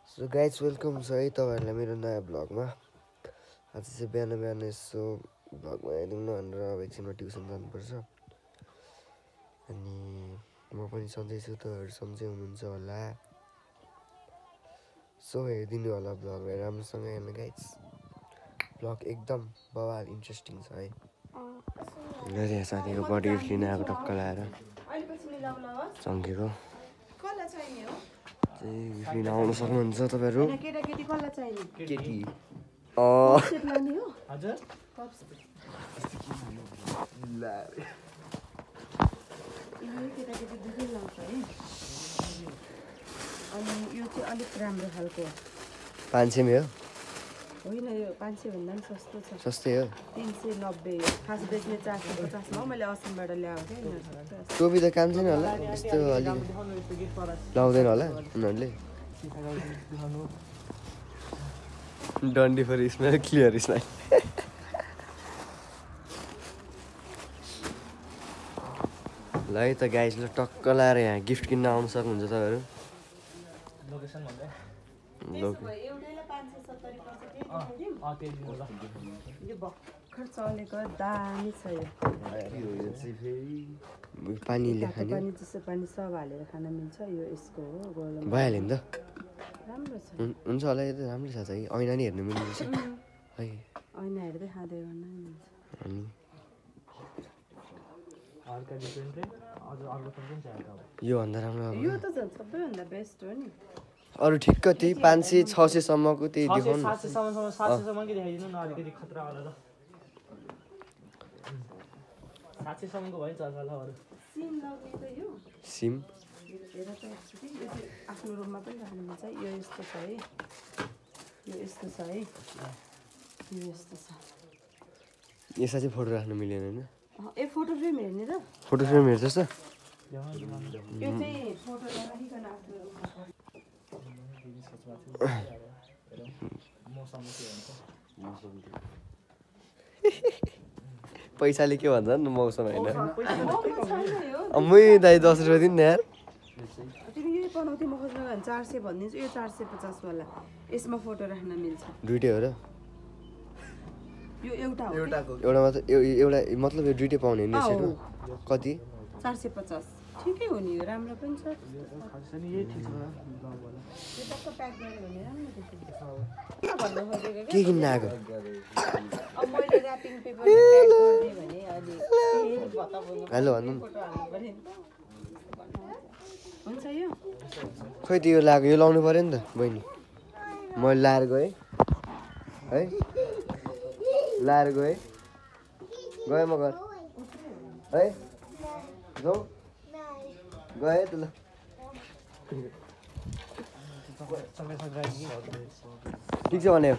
So guys welcome छ है तपाईँहरूलाई मेरो नयाँ ब्लगमा। आज चाहिँ बिहान बिहान यसो ब्लग बनाइदिउँ न भनेर अब एकछिनमा ट्युसन जानुपर्छ। अनि म पनि सन्चै छु, तपाईँहरू सन्चै हुनुहुन्छ होला। सो हेरिदिनु होला ब्लगलाई राम्रोसँग हेर्नु गाइज। ब्लग एकदम बवाल इन्ट्रेस्टिङ छ है। यहाँ साथीको बडी गिफ्ट लिन आएको टक्क लाएर चङ्केको गिफ्ट लिन आउन सक्नुहुन्छ तपाईँहरू। केटी अनि यो चाहिँ अलिक राम्रो खालको 500 मै हो होइन, यो 500 भन्दा पनि सस्तो छ। सस्तै हो। 390 खास बेच्ने 450 मा मैले असमबाट ल्याएको थिएँ। टोपी त काम छैन होला, यस्तो अलि लाउँदैन होला उनीहरूले। डन्डी फर स्माइल क्लियर स्माइल। ल है त गाइस, ल टक्क लाएर यहाँ गिफ्ट किन्न आउनु सक्नुहुन्छ तपाईँहरू। लोकेसन भन्दै यो भर्खर चलेको दामी छ। यो पानीले खाने पानी चिसो पानी सब हालेर खान मिल्छ। यो यसको हो, गरम भइहाल्यो नि त। राम्रो छ। हुन्छ होला, यो त राम्रै छ त। ऐना नि हेर्नु मिल्ने रहेछ है। ऐना हेर्दै खाँदै गर्न मिल्छ। अनि योभन्दा राम्रो अब यो त झन् सबैभन्दा बेस्ट हो नि। अरू ठिक्क त्यही 500-600 सम्मको त्यही देखाउनु। 700 कि देखाइदिनु न, अलिकति खतरा वाला त 700 सम्मको भयो नि चल्छ होला अरू। सिम लगाउने त यो सिम हेर त एकचोटि। यो चाहिँ आफ्नो रुममा पनि राख्नु मिल्छ। यो यस्तो छ है, यो यस्तो छ है, यो यस्तो छ। यसमा चाहिँ फोटो राख्नु मिलेन होइन? ए फोटो फ्रेम हेर्ने र फोटो फ्रेम हेर्छस् त? यो चाहिँ फोटो राखिकन आफ्नो रुममा पैसाले के भन्छ नि मौसम होइन। मै दाइ 10 रुपियाँ दिनु न यार। तिमी यही बनाउँथ्यो म खोज्न गयो भने 400 भनिदिन्छु। यो 450 वाला यसमा फोटो राख्न मिल्छ। दुइटै हो र? यो एउटा हो, एउटा मात्र एउटा मतलब यो दुइटै पाउने नि सेटमा? कति? 450 ठिकै हो नि। यो राम्रो पनि छ। यो टक्क प्याक गऱ्यो भने राम्रो देखिन्छ। के किन्न आएको? अब मैले र्यापिङ पेपर प्याक गरिदिएँ भने अलि हेलो भन्नु न। फोटो हाल्नु पर्यो नि। हुन्छ यो खोइ त्यो लगाएको, यो लाउनु पऱ्यो नि त बहिनी। मैले लाएर गएँ है, लाएर गएँ म घर है। जाउँ गएँ त ल। ठिक छ भने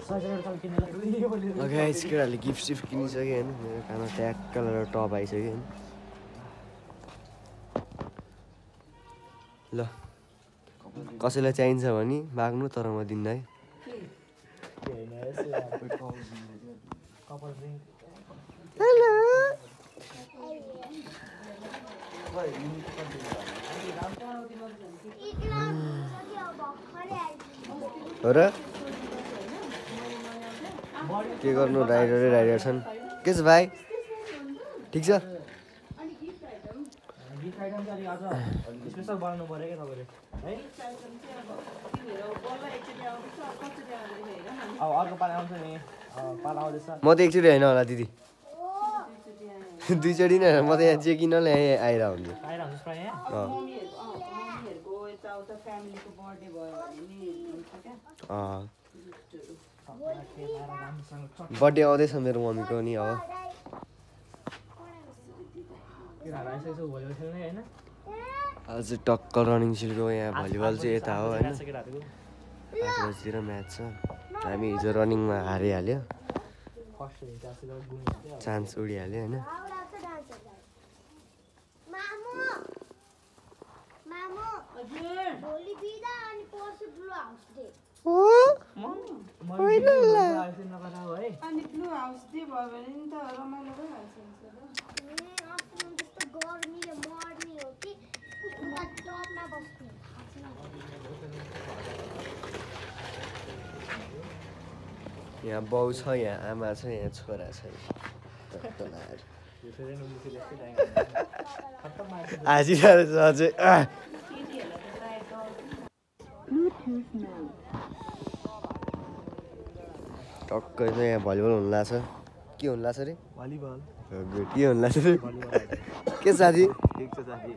केटाहरूले गिफ्ट सिफ्ट किनिसक्यो होइन। मेरो कानमा ट्याक्क लगाएर टप आइसक्यो होइन। ल कसैलाई चाहिन्छ भने माग्नु, तर म दिन्न है। हेलो हो र? के गर्नु, राइडरै छन्। के छ भाइ, ठिक छ? गिफ्ट आइटम चाहिँ अलिक आज स्पेसल बनाउनु पऱ्यो क्या तपाईँले है। अब अर्को पाला आउँछ नि, पाला आउँदैछ। म त एकचोटि होइन होला दिदी, दुईचोटि नै म त यहाँ चेकिनलाई यहीँ आएर हुन्छु। आइरहन्छ प्रायः यहाँ। मम्मीहरूको यताउता फ्यामिलीको बर्थडे भयो भने नि हुन्छ क्या। बर्थडे आउँदैछ मेरो मम्मीको नि अब। आज टक्क रनिङ सिलको यहाँ भलिबल चाहिँ यता हो होइन। 8 बजीतिर म्याच छ। हामी हिजो रनिङमा हारिहाल्यो, चान्स उडिहाल्यो होइन। अनि ब्लू हाउस डे भयो भने नि त रमाइलो भइहाल्छ नि त। यहाँ बाउ छ यहाँ आमा छ यहाँ छोरा छ हाँसिरहेको छ अझै टक्कै त यहाँ भलिबल हुनु लाग्छ के हुनु लाग्छ अरे भलिबल के हुनु लाग्छ अरे के साथी ठिक छ साथी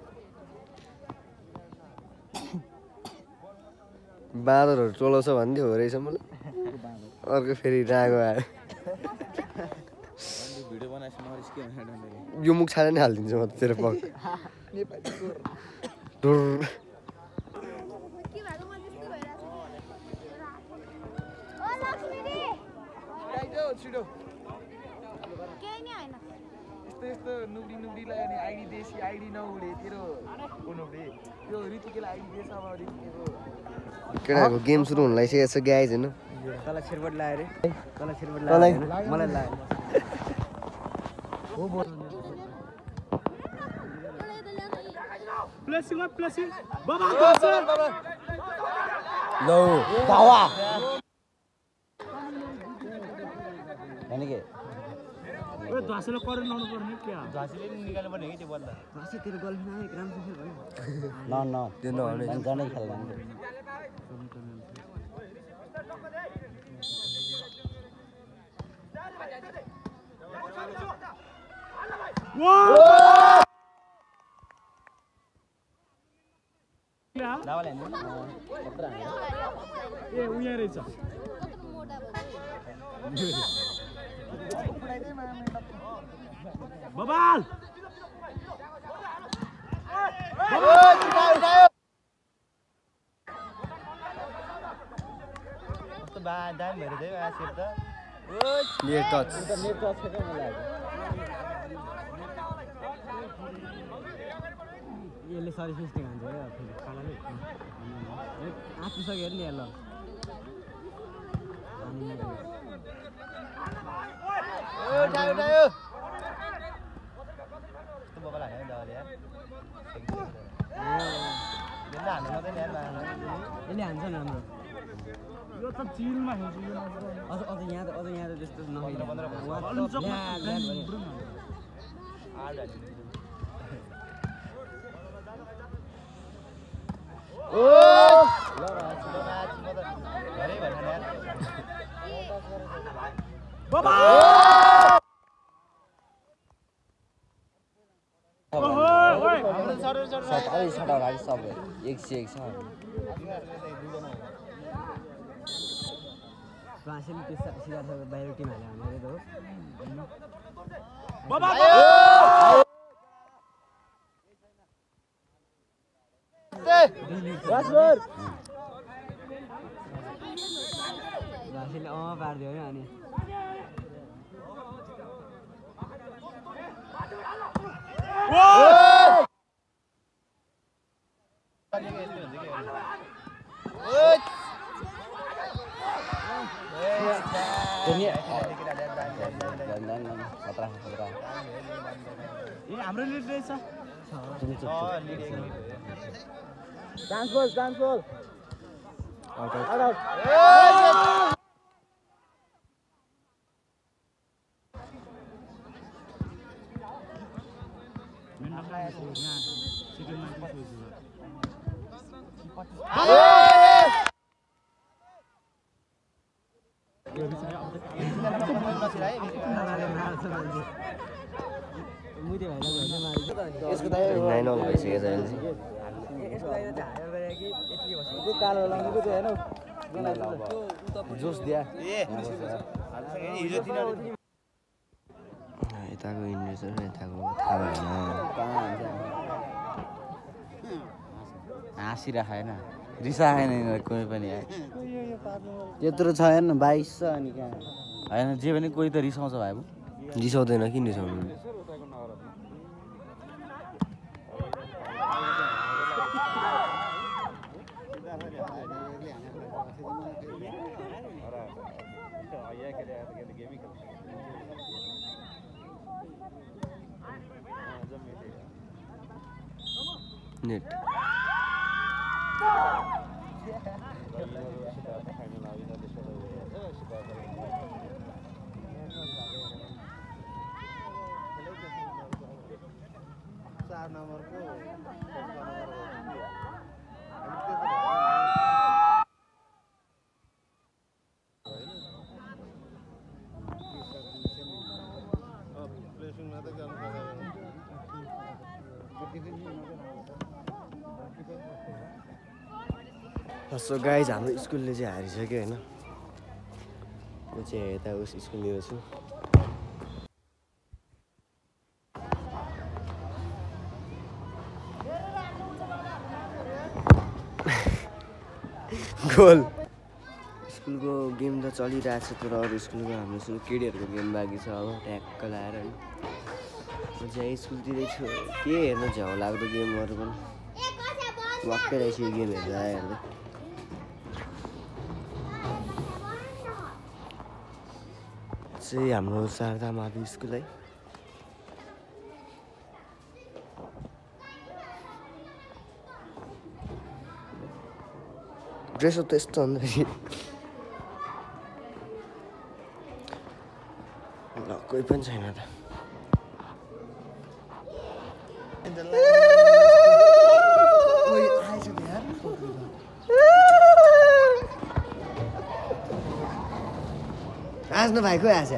बाँदरहरू चलाउँछ भन्थ्यो हो रहेछ मलाई अर्को फेरि रागो आयो भिडियो बनाएपछि नरिस के हुन्छ यो मुख छाडा नै हालिदिन्छु म तेरो पग यस्तो नुब्डी नुब्डीलाई अनि आइडी देशी आइडी नउडे तेरो उनुब्डी त्यो ऋतिकेलाई आइडी देश अब ऋतिकेको केटाहरूको गेम सुरु हुन लागिसकेको छ गाइज होइन तँलाई छेरबट लायो रे तँलाई छेरबट तँलाई? लायो मलाई लायो प्लेसिङमा प्लेसिङ बाबा लौ दावा भनेके ओए ध्वासेले करेन्ट लाउनु पर्ने क्या ध्वासेले नि निकाल्नु पर्ने कि त्यो बल्दा ध्वासे तेरो गर्लफ्रेन्ड आयो राम्रो छ भन्नु न त्यो नहुने जनै खेल्दैन ए उया रहेछ बबाल कस्तो बा दाम भएर थियो आसिर त ले टच नेट टच छ मलाई यसले सरी सिस्टिङ हान्छ है फेरि कालाले आँटिसक्यो नि ल बबाल हान्यो दावाले यार यसले हान्छ नि राम्रो यो त चिलमा खेल्छु अझ यहाँ त त्यस्तो बाहिर टिम हाल्यो पारिदियो होइन अनि हाम्रो लिड रहेछ चान्स बल यसको त 9 भइसकेको छ अहिले जोस दिया यताको इन्भेस्टर यताको थाहा भएन हाँसिराख होइन रिसाएन कोही पनि त्यत्रो छ हेर्न 22 छ अनि कहाँ होइन जे पनि कोही त रिसाउँछ भाइ रिसाउँदैन किन रिसाउनु नेट सो गाइज हाम्रो स्कुलले चाहिँ हारिसक्यो होइन म चाहिँ यता उस स्कुलनिर छु गोल स्कुलको गेम त चलिरहेको छ तर अरू स्कुलको हाम्रो स्कुल केटीहरूको गेम बाँकी छ अब ट्याक्क लाएर होइन म चाहिँ स्कुलतिरै छु के हेर्नु झ्याउ लाग्दो गेमहरू पनि वाक्कै रहेछ यो गेम हेर्दा चाहिँ हाम्रो शारदा मावि स्कुल है ड्रेसअप त यस्तो भन्दाखेरि ल कोही पनि छैन त आज न भाइको आएछ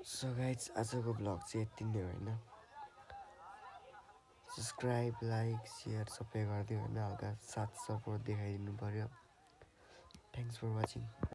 सो गाइज आजको ब्लग चाहिँ यति नै होइन सब्सक्राइब लाइक सेयर सबै गरिदियो होइन हल्का साथ सपोर्ट देखाइदिनु पर्यो थ्याङ्क्स फर वाचिङ